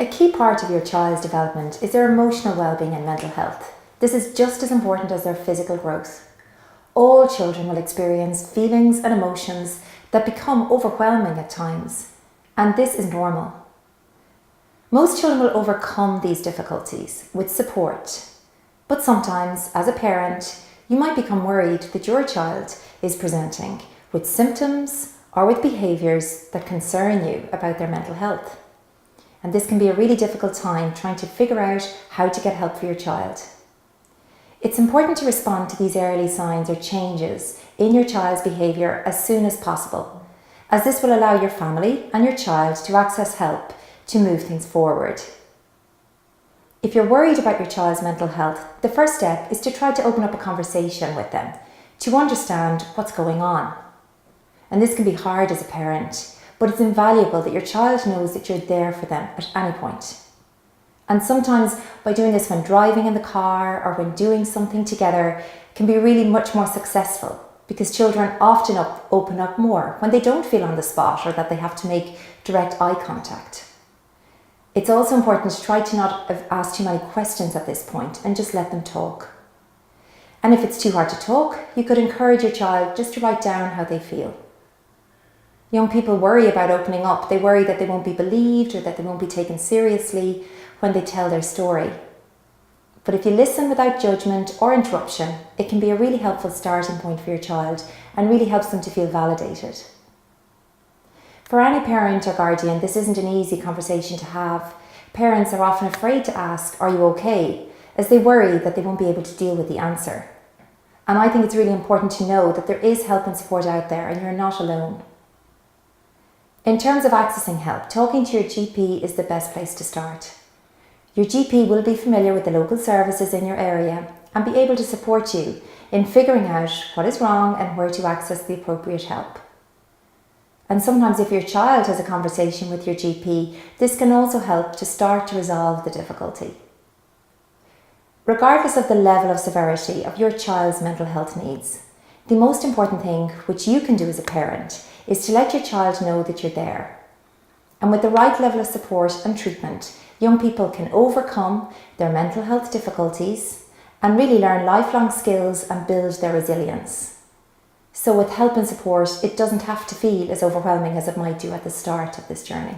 A key part of your child's development is their emotional well-being and mental health. This is just as important as their physical growth. All children will experience feelings and emotions that become overwhelming at times, and this is normal. Most children will overcome these difficulties with support, but sometimes, as a parent, you might become worried that your child is presenting with symptoms or with behaviours that concern you about their mental health. And this can be a really difficult time trying to figure out how to get help for your child. It's important to respond to these early signs or changes in your child's behaviour as soon as possible, as this will allow your family and your child to access help to move things forward. If you're worried about your child's mental health, the first step is to try to open up a conversation with them to understand what's going on. And this can be hard as a parent, but it's invaluable that your child knows that you're there for them at any point. And sometimes by doing this when driving in the car or when doing something together can be really much more successful, because children often open up more when they don't feel on the spot or that they have to make direct eye contact. It's also important to try to not ask too many questions at this point and just let them talk. And if it's too hard to talk, you could encourage your child just to write down how they feel. Young people worry about opening up. They worry that they won't be believed or that they won't be taken seriously when they tell their story. But if you listen without judgement or interruption, it can be a really helpful starting point for your child and really helps them to feel validated. For any parent or guardian, this isn't an easy conversation to have. Parents are often afraid to ask, "Are you okay?" as they worry that they won't be able to deal with the answer. And I think it's really important to know that there is help and support out there and you're not alone. In terms of accessing help, talking to your GP is the best place to start. Your GP will be familiar with the local services in your area and be able to support you in figuring out what is wrong and where to access the appropriate help. And sometimes if your child has a conversation with your GP, this can also help to start to resolve the difficulty. Regardless of the level of severity of your child's mental health needs, the most important thing which you can do as a parent is to let your child know that you're there. And with the right level of support and treatment, young people can overcome their mental health difficulties and really learn lifelong skills and build their resilience. So with help and support, it doesn't have to feel as overwhelming as it might do at the start of this journey.